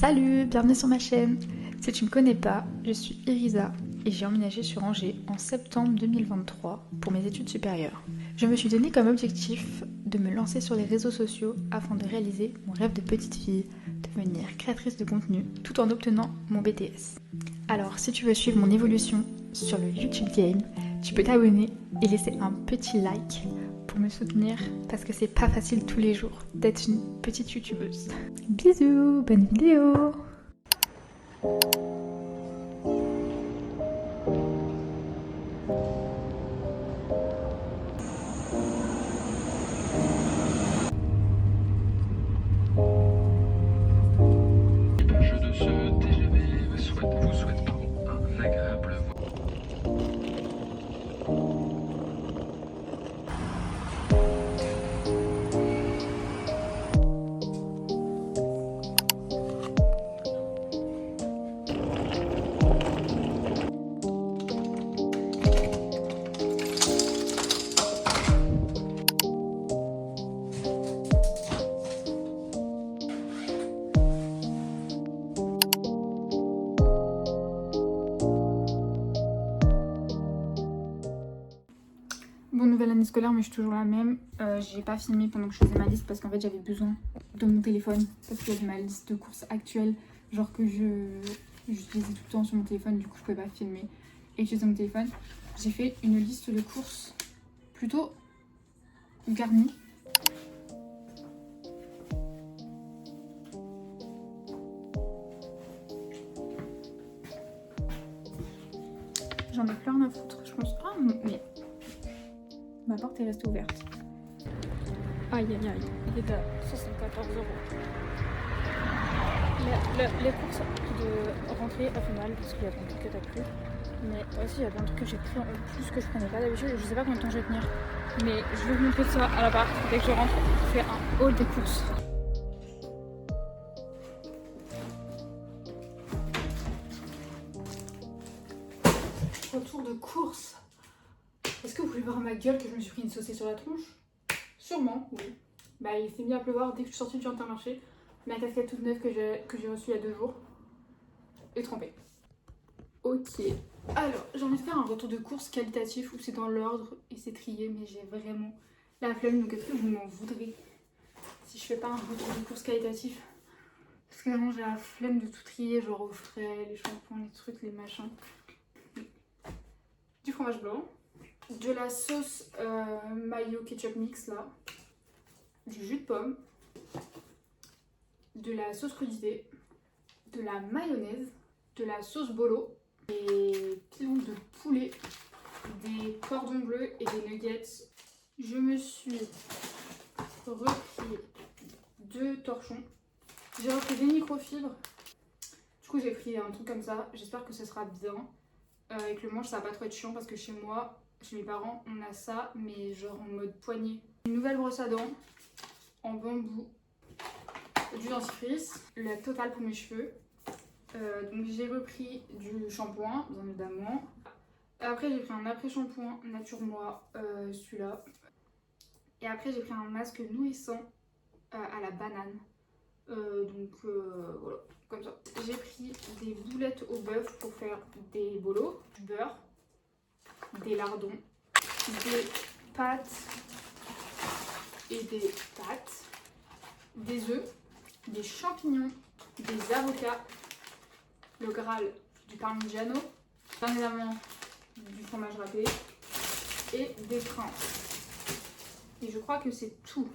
Salut, bienvenue sur ma chaîne. Si tu ne me connais pas, je suis Irisa et j'ai emménagé sur Angers en septembre 2023 pour mes études supérieures. Je me suis donné comme objectif de me lancer sur les réseaux sociaux afin de réaliser mon rêve de petite fille, devenir créatrice de contenu tout en obtenant mon BTS. Alors si tu veux suivre mon évolution sur le YouTube Game, tu peux t'abonner et laisser un petit like pour me soutenir parce que c'est pas facile tous les jours d'être une petite youtubeuse. Bisous, bonne vidéo. Je de ce TGV vous souhaite un agréable voyage. Bon, nouvelle année scolaire, mais je suis toujours la même. J'ai pas filmé pendant que je faisais ma liste parce qu'en fait j'avais besoin de mon téléphone parce qu'il y avait ma liste de courses actuelle, genre que j'utilisais tout le temps sur mon téléphone, du coup je pouvais pas filmer et utiliser mon téléphone. J'ai fait une liste de courses plutôt garnie. J'en ai plein à foutre, je pense. Ah, mais ma porte est restée ouverte. Aïe aïe aïe, il est à 74 €. Les courses de rentrée a fait mal parce qu'il y a plein de trucs que t'as pris. Mais aussi il y a plein de trucs que j'ai pris en plus que je prenais pas d'habitude. Je sais pas combien de temps je vais tenir. Mais je vais vous montrer ça à l'appart. Dès que je rentre, je fais un haul des courses. Retour de course. Est-ce que vous pouvez voir ma gueule que je me suis pris une saucée sur la tronche? Sûrement, oui. Bah il s'est mis à pleuvoir dès que je suis sortie du Intermarché. Ma casquette toute neuve que j'ai reçue il y a 2 jours est trempée. Ok. Alors, j'ai envie de faire un retour de course qualitatif où c'est dans l'ordre et c'est trié, mais j'ai vraiment la flemme. Donc est-ce que vous m'en voudrez si je fais pas un retour de course qualitatif? Parce que vraiment j'ai la flemme de tout trier, genre aux frais, les shampoings, les trucs, les machins. Du fromage blanc. De la sauce mayo ketchup mix là, du jus de pomme, de la sauce crudité, de la mayonnaise, de la sauce bolo, des pilons de poulet, des cordons bleus et des nuggets. Je me suis repris 2 torchons. J'ai repris des microfibres. Du coup j'ai pris un truc comme ça, j'espère que ce sera bien. Avec le manche ça va pas trop être chiant parce que chez moi, chez mes parents, on a ça, mais genre en mode poignée. Une nouvelle brosse à dents en bambou, du dentifrice, la totale pour mes cheveux. Donc j'ai repris du shampoing, bien évidemment. Après j'ai pris un après-shampoing Nature Moi, celui-là. Et après j'ai pris un masque nourrissant à la banane. Voilà, comme ça. J'ai pris des boulettes au bœuf pour faire des bolos, du beurre, des lardons, des pâtes et des pâtes, des œufs, des champignons, des avocats, le Graal du parmigiano, bien évidemment du fromage râpé et des crins. Et je crois que c'est tout.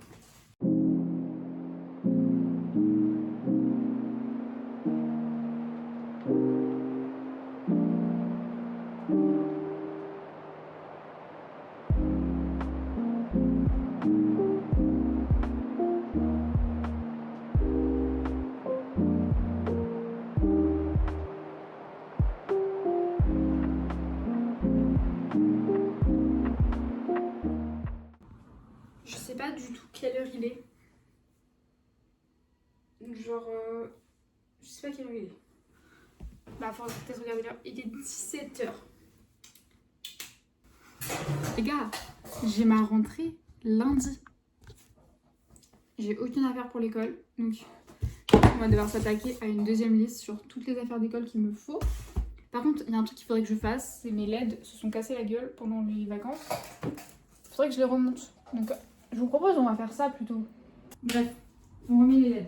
Je sais pas du tout quelle heure il est. Genre, je sais pas quelle heure il est. Bah, faut peut-être regarder l'heure. Il est 17 h. Les gars, j'ai ma rentrée lundi. J'ai aucune affaire pour l'école. Donc, on va devoir s'attaquer à une deuxième liste sur toutes les affaires d'école qu'il me faut. Par contre, il y a un truc qu'il faudrait que je fasse, c'est mes LED se sont cassés la gueule pendant les vacances. Il faudrait que je les remonte. Donc je vous propose, on va faire ça plutôt. Bref, on remet les LED.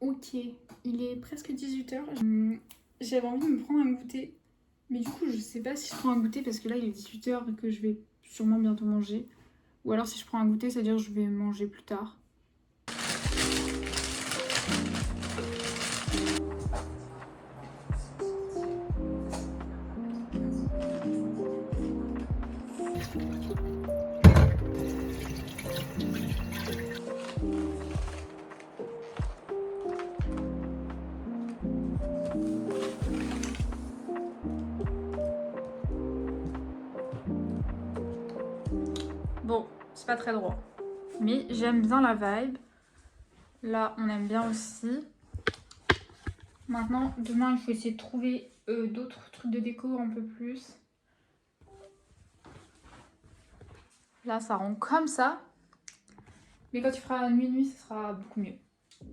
Ok, il est presque 18h. J'avais envie de me prendre un goûter. Mais du coup, je sais pas si je prends un goûter parce que là, il est 18h et que je vais sûrement bientôt manger. Ou alors, si je prends un goûter, c'est-à-dire que je vais manger plus tard. Bon, c'est pas très droit. Mais j'aime bien la vibe. Là, on aime bien aussi. Maintenant, demain, il faut essayer de trouver d'autres trucs de déco un peu plus. Là, ça rend comme ça. Mais quand tu feras nuit, ce sera beaucoup mieux.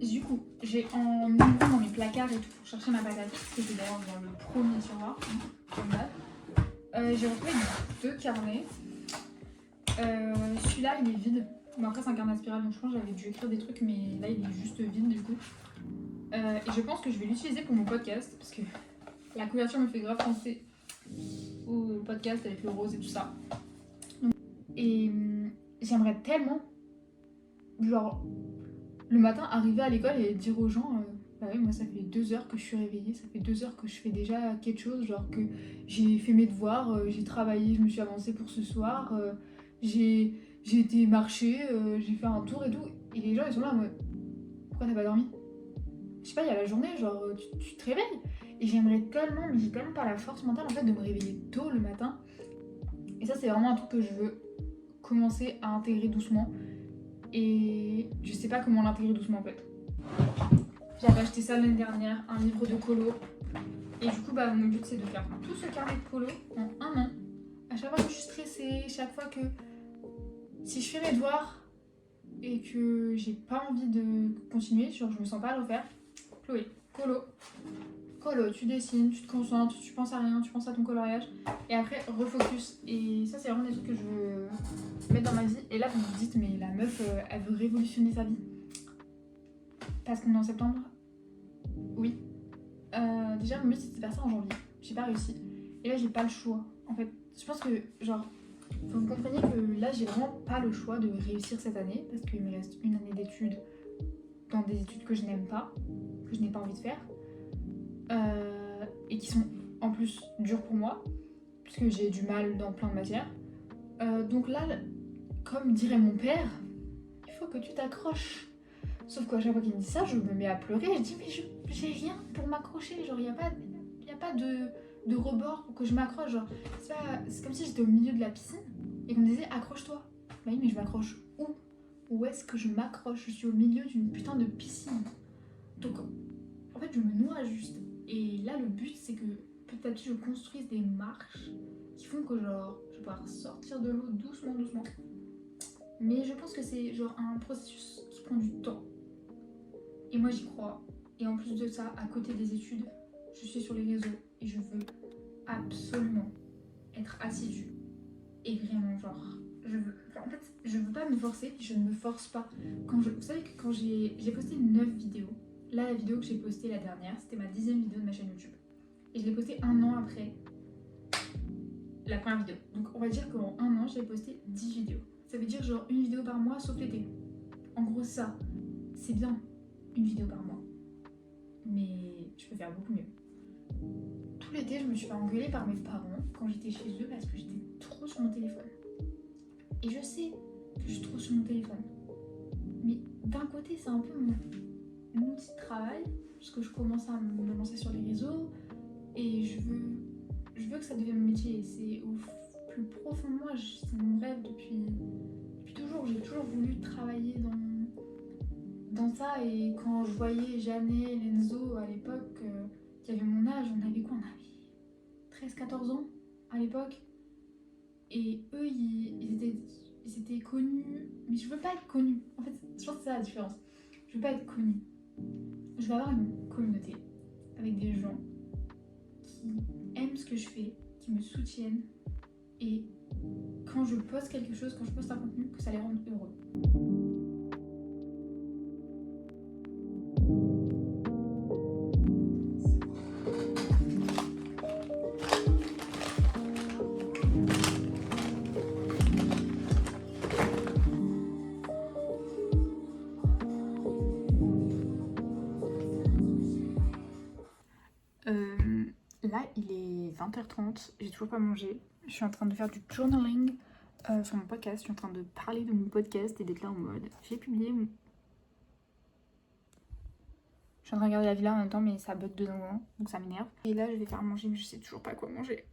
Du coup, j'ai en ouvrant dans mes placards et tout pour chercher ma pâte à fixe, que j'ai d'ailleurs dans le premier tiroir, comme d'hab. J'ai retrouvé 2 carnets. Celui-là, il est vide. Mais après, c'est un carnet à spirale, donc je pense que j'avais dû écrire des trucs, mais là, il est juste vide du coup. Et je pense que je vais l'utiliser pour mon podcast, parce que la couverture me fait grave penser au podcast avec le rose et tout ça. Et j'aimerais tellement, genre, le matin, arriver à l'école et dire aux gens, bah oui, moi ça fait 2 heures que je suis réveillée, ça fait 2 heures que je fais déjà quelque chose, genre que j'ai fait mes devoirs, j'ai travaillé, je me suis avancée pour ce soir, j'ai été marcher, j'ai fait un tour et tout. Et les gens ils sont là en mode, pourquoi t'as pas dormi? Je sais pas, il y a la journée, genre tu te réveilles. Et j'aimerais tellement, mais j'ai tellement pas la force mentale en fait de me réveiller tôt le matin. Et ça c'est vraiment un truc que je veux commencer à intégrer doucement. Et je sais pas comment l'intégrer doucement en fait. J'avais acheté ça l'année dernière, un livre de colo. Et du coup, bah, mon but c'est de faire tout ce carnet de colo en 1 an. À chaque fois que je suis stressée, chaque fois que si je fais mes devoirs et que j'ai pas envie de continuer, genre je me sens pas à le faire, Chloé, colo. Colo, tu dessines, tu te concentres, tu penses à rien, tu penses à ton coloriage. Et après, refocus. Et ça, c'est vraiment des trucs que je veux mettre dans ma vie. Et là, vous vous dites, mais la meuf, elle veut révolutionner sa vie. Parce qu'on est en septembre. Oui. Déjà, mon but, c'était de faire ça en janvier. J'ai pas réussi. Et là, j'ai pas le choix. En fait, je pense que, genre, faut que vous compreniez que là, j'ai vraiment pas le choix de réussir cette année. Parce qu'il me reste une année d'études dans des études que je n'aime pas, que je n'ai pas envie de faire. Et qui sont en plus dures pour moi, puisque j'ai du mal dans plein de matières. Donc là, comme dirait mon père, il faut que tu t'accroches. Sauf qu'à chaque fois qu'il me dit ça, je me mets à pleurer. Je dis, mais j'ai rien pour m'accrocher. Genre, il n'y a pas de rebord pour que je m'accroche. Genre, c'est comme si j'étais au milieu de la piscine et qu'on me disait, accroche-toi. Bah oui, mais je m'accroche où? Où est-ce que je m'accroche? Je suis au milieu d'une putain de piscine. Donc, en fait, je me noie juste. Et là, le but, c'est que petit à petit, je construise des marches qui font que, genre, je vais pouvoir sortir de l'eau doucement. Mais je pense que c'est, genre, un processus qui prend du temps. Et moi j'y crois. Et en plus de ça, à côté des études, je suis sur les réseaux et je veux absolument être assidue. Et vraiment genre, en fait, je veux pas me forcer, je ne me force pas. Vous savez que quand j'ai posté 9 vidéos, là la vidéo que j'ai postée la dernière, c'était ma 10e vidéo de ma chaîne YouTube. Et je l'ai postée 1 an après la première vidéo. Donc on va dire qu'en 1 an, j'ai posté 10 vidéos. Ça veut dire genre une vidéo par mois sauf l'été. En gros ça, c'est bien, une vidéo par mois. Mais je peux faire beaucoup mieux. Tout l'été, je me suis fait engueuler par mes parents quand j'étais chez eux parce que j'étais trop sur mon téléphone. Et je sais que je suis trop sur mon téléphone. Mais d'un côté, c'est un peu mon outil de travail parce que je commence à me lancer sur les réseaux et je veux que ça devienne mon métier. C'est au plus profond de moi, c'est mon rêve depuis toujours. J'ai toujours voulu travailler dans ça et quand je voyais Jeannet, Lenzo à l'époque, qui avait mon âge, on avait quoi? On avait 13-14 ans à l'époque. Et eux, ils étaient connus. Mais je veux pas être connue. En fait, je pense que c'est ça la différence. Je veux pas être connue. Je veux avoir une communauté avec des gens qui aiment ce que je fais, qui me soutiennent. Et quand je poste quelque chose, quand je poste un contenu, que ça les rende heureux. Là, il est 20h30, j'ai toujours pas mangé. Je suis en train de faire du journaling sur mon podcast. Je suis en train de parler de mon podcast et d'être là en mode j'ai publié mon... Je suis en train de regarder la villa en même temps, mais ça bug dedans, donc ça m'énerve. Et là, je vais faire manger, mais je sais toujours pas quoi manger.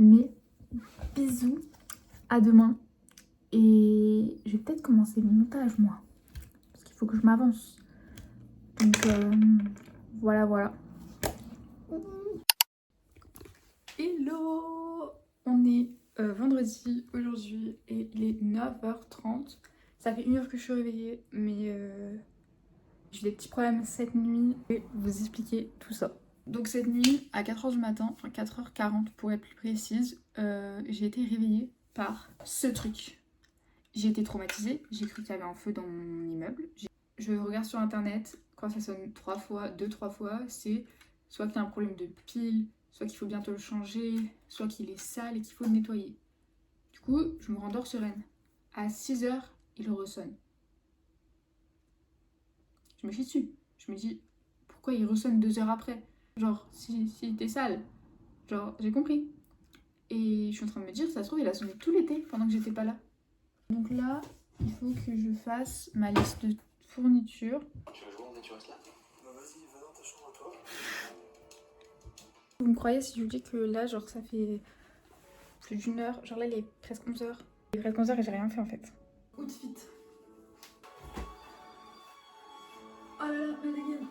Mais bisous, à demain. Et je vais peut-être commencer le montage moi. Parce qu'il faut que je m'avance. Donc voilà. Hello! On est vendredi aujourd'hui et il est 9h30. Ça fait 1 heure que je suis réveillée, mais j'ai des petits problèmes cette nuit. Je vais vous expliquer tout ça. Donc cette nuit, à 4h du matin, enfin 4h40 pour être plus précise, j'ai été réveillée par ce truc. J'ai été traumatisée, j'ai cru qu'il y avait un feu dans mon immeuble. Je regarde sur internet, quand ça sonne 3 fois, 2-3 fois, c'est soit qu'il y a un problème de pile, soit qu'il faut bientôt le changer, soit qu'il est sale et qu'il faut le nettoyer. Du coup, je me rendors sereine. À 6h, il ressonne. Je me chie dessus. Je me dis, pourquoi il ressonne 2 heures après? Genre, si t'es sale. Genre, j'ai compris. Et je suis en train de me dire, ça se trouve, il a sonné tout l'été pendant que j'étais pas là. Donc là, il faut que je fasse ma liste de fournitures. Tu vas jouer, tu restes là? Bah vas-y, va dans ta chambre à toi. Vous me croyez si je vous dis que là, genre, ça fait plus d'1 heure. Genre là, il est presque 11h. Il est presque 11h et j'ai rien fait en fait. Outfit. Oh là là, ma dégaine.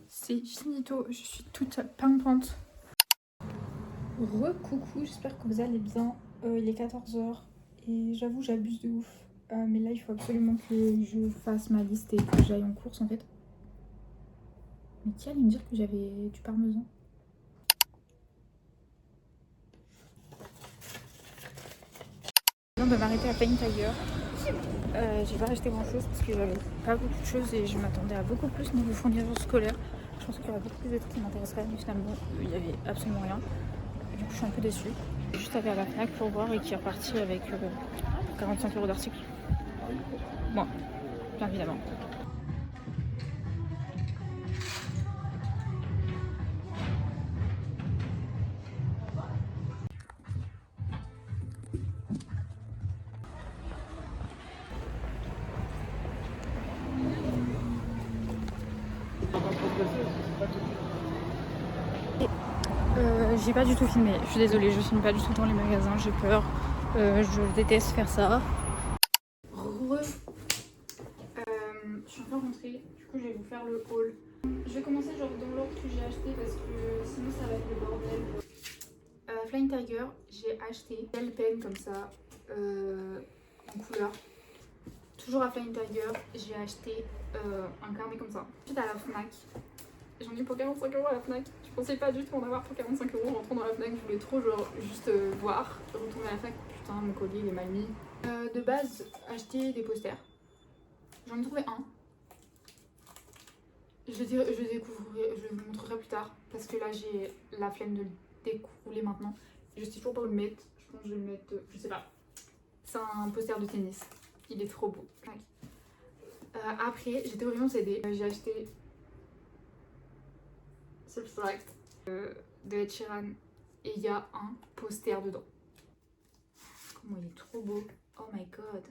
C'est finito, je suis toute pimpante. Re-coucou, j'espère que vous allez bien. Il est 14h et j'avoue j'abuse de ouf. Mais là il faut absolument que je fasse ma liste et que j'aille en course en fait. Mais qui allait me dire que j'avais du parmesan? viens de m'arrêter à Flying Tiger. J'ai pas acheté grand chose parce que j'avais pas beaucoup de choses et je m'attendais à beaucoup plus niveau fournitures scolaires. Je pensais qu'il y aurait beaucoup plus de trucs qui m'intéresseraient, mais finalement il y avait absolument rien. Du coup je suis un peu déçue. J'ai juste allé à la FNAC pour voir et qui est reparti avec 45 € d'articles. Moi, bien évidemment. J'ai pas du tout filmé, je suis désolée, je filme pas du tout dans les magasins, j'ai peur, je déteste faire ça. Je suis enfin rentrée, du coup je vais vous faire le haul. Je vais commencer genre dans l'ordre que j'ai acheté parce que sinon ça va être le bordel. Flying Tiger, j'ai acheté belle peine comme ça, en couleur. Toujours à Flying Tiger, j'ai acheté un carnet comme ça. Ensuite à la FNAC, j'en ai eu pour 45 € à la FNAC. Je pensais pas du tout en avoir pour 45 € en rentrant dans la FNAC. Je voulais trop genre juste voir, retourner à la FNAC. Putain, mon collier il est mal mis. De base, acheter des posters. J'en ai trouvé un. Je le montrerai plus tard parce que là j'ai la flemme de le découler maintenant. Je sais toujours pas où le mettre. Je pense que je vais le mettre, je sais pas. C'est un poster de tennis. Il est trop beau. Après, j'étais vraiment CD. J'ai acheté Subtract de Ed Sheeran et il y a un poster dedans. Comment il est trop beau. Oh my god.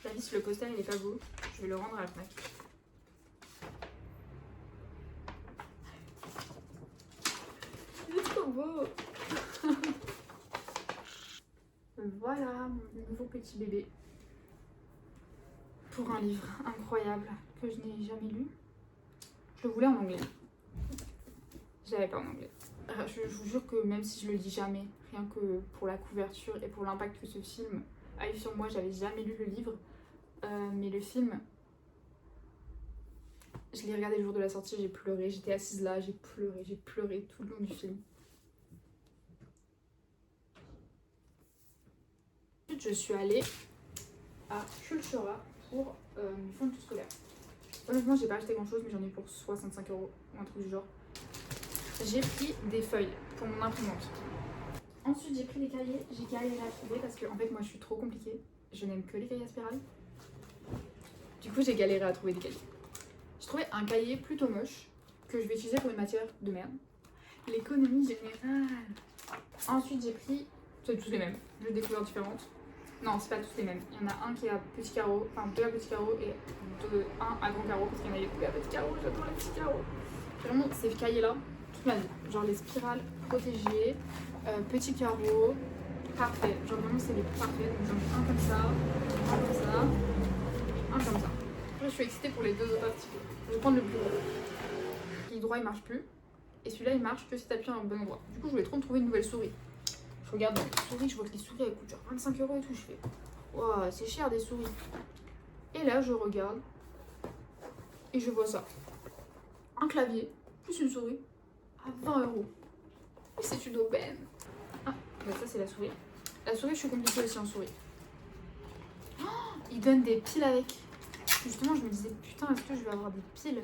La liste, le poster il est pas beau. Je vais le rendre à la FNAC. Il est trop beau. Voilà mon nouveau petit bébé. Pour un livre incroyable que je n'ai jamais lu. Je le voulais en anglais. Je l'avais pas en anglais. Je vous jure que même si je le lis jamais, rien que pour la couverture et pour l'impact que ce film a eu sur moi, j'avais jamais lu le livre. Mais le film, je l'ai regardé le jour de la sortie, j'ai pleuré. J'étais assise là, j'ai pleuré tout le long du film. Ensuite, je suis allée à Cultura pour une fourniture scolaire. Honnêtement, j'ai pas acheté grand chose, mais j'en ai pour 65 € ou un truc du genre. J'ai pris des feuilles pour mon imprimante. Ensuite, j'ai pris des cahiers. J'ai galéré à trouver parce que, en fait, moi je suis trop compliquée. Je n'aime que les cahiers à spirale. Du coup, j'ai galéré à trouver des cahiers. J'ai trouvé un cahier plutôt moche que je vais utiliser pour une matière de merde. L'économie générale. Ensuite, j'ai pris. C'est tous les mêmes, juste des couleurs différentes. Non, c'est pas tous les mêmes. Il y en a un qui est à petit carreau, enfin deux à petit carreau et un à grand carreau parce qu'il y en a beaucoup à petit carreau. J'adore les petits carreaux. Vraiment, ces cahiers-là, toute ma vie. Genre les spirales protégées, petits carreaux, parfait. Genre vraiment, c'est les parfaits. Donc j'en ai un comme ça, un comme ça, un comme ça. Après, je suis excitée pour les deux autres articles. Je vais prendre le plus gros. Le droit il marche plus. Et celui-là il marche que si t'appuies à un bon endroit. Du coup, je voulais trop me trouver une nouvelle souris. Je regarde dans les souris, je vois que les souris elles coûtent genre 25 € et tout. Je fais, waouh, c'est cher des souris. Et là, je regarde et je vois ça. Un clavier plus une souris à 20 €. Et c'est une aubaine. Ah, bah ça c'est la souris. La souris, je suis compliquée aussi en souris. Oh, ils donnent des piles avec. Justement, je me disais, putain, est-ce que je vais avoir des piles?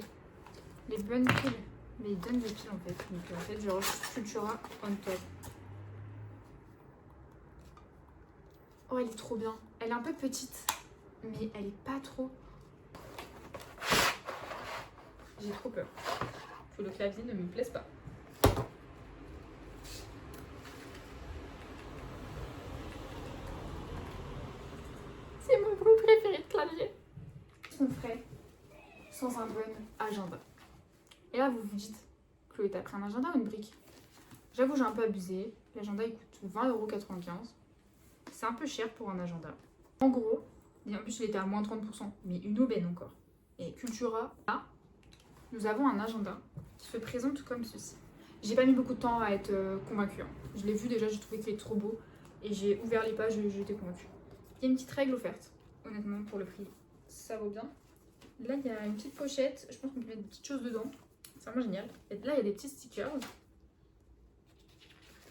Les bonnes piles. Mais ils donnent des piles en fait. Donc en fait, genre Cultura on top. Oh, elle est trop bien. Elle est un peu petite, mais elle est pas trop. J'ai trop peur que le clavier ne me plaise pas. C'est mon bruit préféré de clavier. Qu'est-ce qu'on ferait sans un bon agenda? Et là, vous vous dites, Chloé, t'as pris un agenda ou une brique? J'avoue, j'ai un peu abusé. L'agenda, il coûte 20,95 €. C'est un peu cher pour un agenda. En gros, et en plus il était à moins 30%, mais une aubaine encore. Et Cultura, là, nous avons un agenda qui se présente comme ceci. J'ai pas mis beaucoup de temps à être convaincue. Hein. Je l'ai vu déjà, j'ai trouvé qu'il est trop beau. Et j'ai ouvert les pages et j'étais convaincue. Il y a une petite règle offerte, honnêtement, pour le prix. Ça vaut bien. Là, il y a une petite pochette. Je pense qu'on peut mettre des petites choses dedans. C'est vraiment génial. Et là, il y a des petits stickers.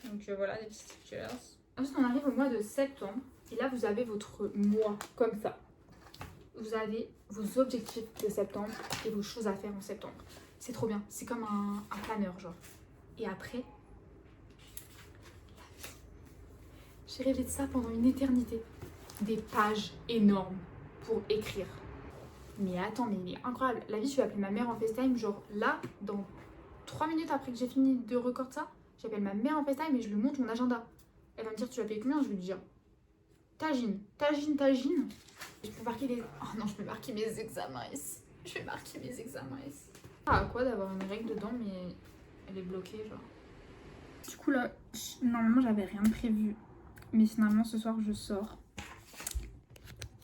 Donc voilà, des petits stickers. Ensuite, on arrive au mois de septembre. Et là, vous avez votre mois comme ça. Vous avez vos objectifs de septembre et vos choses à faire en septembre. C'est trop bien. C'est comme un planeur, genre. Et après, j'ai rêvé de ça pendant une éternité. Des pages énormes pour écrire. Mais attends, mais il est incroyable. La vie, je vais appeler ma mère en FaceTime. Genre là, dans 3 minutes après que j'ai fini de record ça, j'appelle ma mère en FaceTime et je lui montre mon agenda. Elle va me dire, tu vas payer combien? Je vais lui dire, tagine. Je peux marquer les... Oh non, je peux marquer mes examens ici. Je vais marquer mes examens ici. Ah, à quoi d'avoir une règle dedans, mais elle est bloquée, genre. Du coup, là, normalement, j'avais rien de prévu. Mais finalement, ce soir, je sors.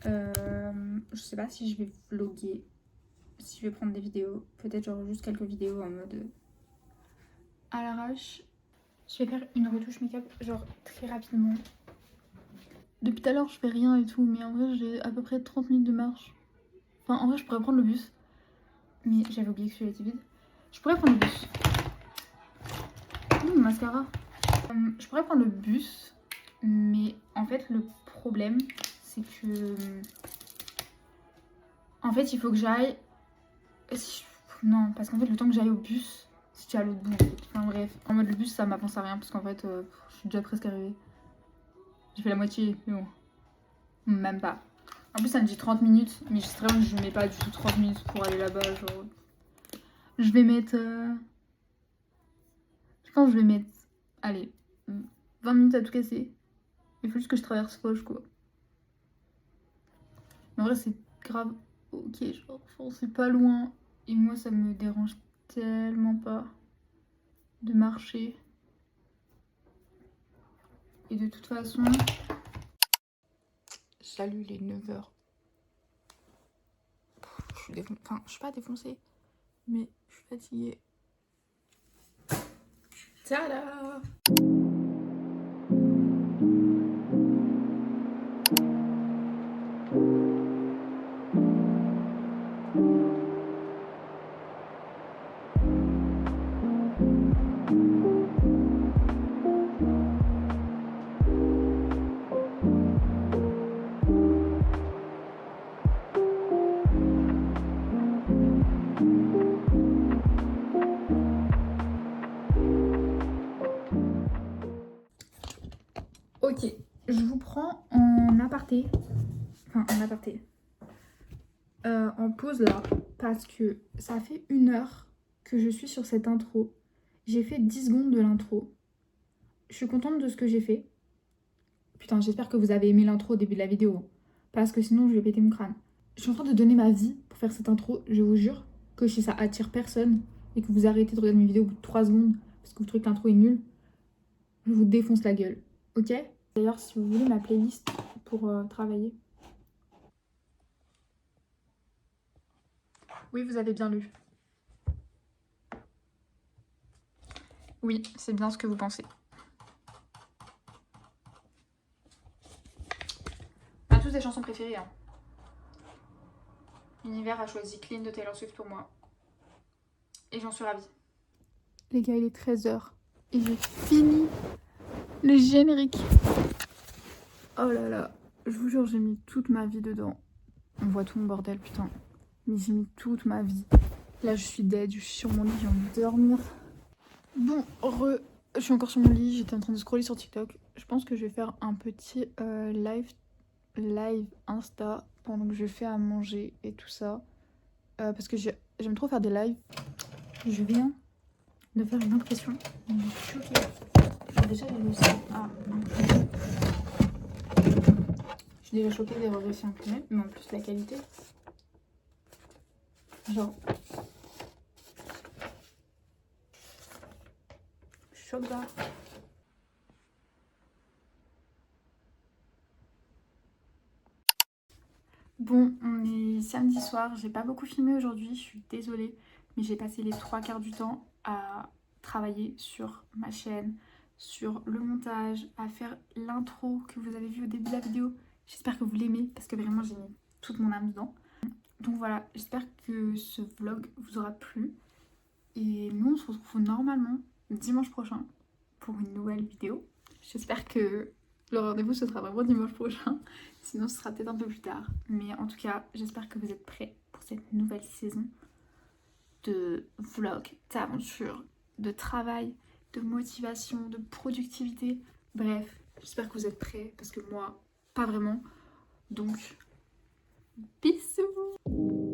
Je sais pas si je vais vlogger, si je vais prendre des vidéos. Peut-être genre juste quelques vidéos en mode à l'arrache. Je vais faire une retouche make-up, genre très rapidement. Depuis tout à l'heure, je fais rien et tout, mais en vrai, j'ai à peu près 30 minutes de marche. Enfin, en vrai, je pourrais prendre le bus. Mais j'avais oublié que celui-là était vide. Je pourrais prendre le bus. Mon mascara. Je pourrais prendre le bus, mais en fait, le problème, c'est que... En fait, il faut que j'aille... Non, parce qu'en fait, le temps que j'aille au bus, si tu es à l'autre bout. Enfin bref, en mode le bus, ça m'avance à rien, parce qu'en fait, je suis déjà presque arrivée. J'ai fait la moitié, mais bon. Même pas. En plus, ça me dit 30 minutes, mais je mets pas du tout 30 minutes pour aller là-bas, genre... Je vais mettre... Je pense que je vais mettre... Allez, 20 minutes à tout casser. Il faut juste que je traverse Foch, quoi. Mais en vrai, c'est grave ok, genre, c'est pas loin. Et moi, ça me dérange tellement pas de marcher. Et de toute façon... Salut les 9h. Je suis défoncée. Enfin, je suis pas défoncée, mais je suis fatiguée. Tada! Ok, je vous prends en aparté. Enfin, en aparté. En pause là, parce que ça fait 1 heure que je suis sur cette intro. J'ai fait 10 secondes de l'intro. Je suis contente de ce que j'ai fait. Putain, j'espère que vous avez aimé l'intro au début de la vidéo, hein, parce que sinon je vais péter mon crâne. Je suis en train de donner ma vie pour faire cette intro. Je vous jure que si ça attire personne et que vous arrêtez de regarder mes vidéos au bout de 3 secondes parce que vous trouvez que l'intro est nulle, je vous défonce la gueule, ok? D'ailleurs, si vous voulez ma playlist pour travailler. Oui, vous avez bien lu. Oui, c'est bien ce que vous pensez. On a tous des chansons préférées, hein. L'univers a choisi Clean de Taylor Swift pour moi. Et j'en suis ravie. Les gars, il est 13h. Et j'ai fini le générique. Oh là là. Je vous jure, j'ai mis toute ma vie dedans. On voit tout mon bordel, putain. Mais j'ai mis toute ma vie. Là, je suis dead. Je suis sur mon lit, j'ai envie de dormir. Bon, je suis encore sur mon lit. J'étais en train de scroller sur TikTok. Je pense que je vais faire un petit live Insta pendant que je fais à manger et tout ça. Parce que j'aime trop faire des lives. Je viens de faire une impression. On est choquée. J'ai déjà réussi à... Je suis déjà choquée d'avoir réussi à imprimer, mais en plus la qualité. Genre... Choc là. Bon, on est samedi soir, j'ai pas beaucoup filmé aujourd'hui, je suis désolée, mais j'ai passé les 3/4 du temps à travailler sur ma chaîne, sur le montage, à faire l'intro que vous avez vu au début de la vidéo. J'espère que vous l'aimez parce que vraiment j'ai mis toute mon âme dedans. Donc voilà, j'espère que ce vlog vous aura plu. Et nous on se retrouve normalement dimanche prochain pour une nouvelle vidéo. J'espère que Le rendez-vous ce sera vraiment dimanche prochain, sinon ce sera peut-être un peu plus tard. Mais en tout cas, j'espère que vous êtes prêts pour cette nouvelle saison de vlog, d'aventure, de travail, de motivation, de productivité. Bref, j'espère que vous êtes prêts parce que moi, pas vraiment. Donc, bisous!